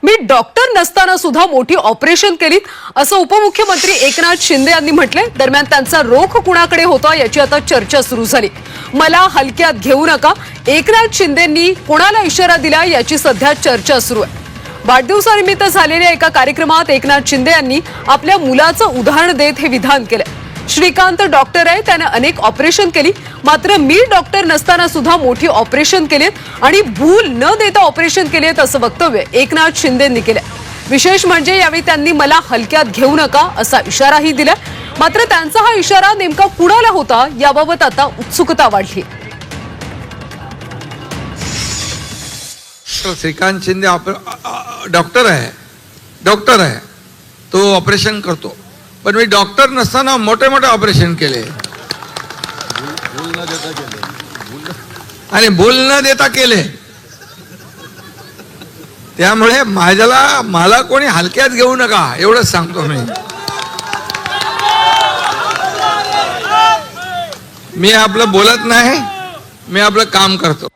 मी doctor नसताना सुद्धा मोठी ऑपरेशन केलीत असं उपमुख्यमंत्री एकनाथ शिंदे यांनी म्हटले। दरम्यान त्यांचा रोख कुणाकडे होता याची आता चर्चा सुरू झाली। मला हलक्यात घेऊ नका, एकनाथ शिंदेंनी कोणाला इशारा दिला याची सध्या चर्चा सुरू आहे। वाढदिवसानिमित्त झालेल्या एका कार्यक्रमात एकनाथ शिंदे यांनी आपल्या मुलाचं उदाहरण देत हे विधान केलं। श्रीकांत डॉक्टर आहे, त्याने अनेक ऑपरेशन केली, मात्र मी डॉक्टर नसताना सुद्धा मोठी ऑपरेशन केलीत आणि भूल न देता ऑपरेशन केलेत असं वक्तव्य एकनाथ शिंदेंनी केलं। विशेष म्हणजे यावेळी त्यांनी मला हलक्यात घेऊ नका असा इशाराही दिला, मात्र त्यांचा हा इशारा नेमका कुणाला होता याबाबत आता उत्सुकता वाढली। श्रीकांत शिंदे डॉक्टर आहे, तो ऑपरेशन करतो, पण मी डॉक्टर नसताना मोठे मोठे ऑपरेशन केले आणि भूल न देता केले। त्यामुळे मला कोणी हलक्यात घेऊ नका एवढंच सांगतो मी आपलं बोलत नाही, मी आपलं काम करतो।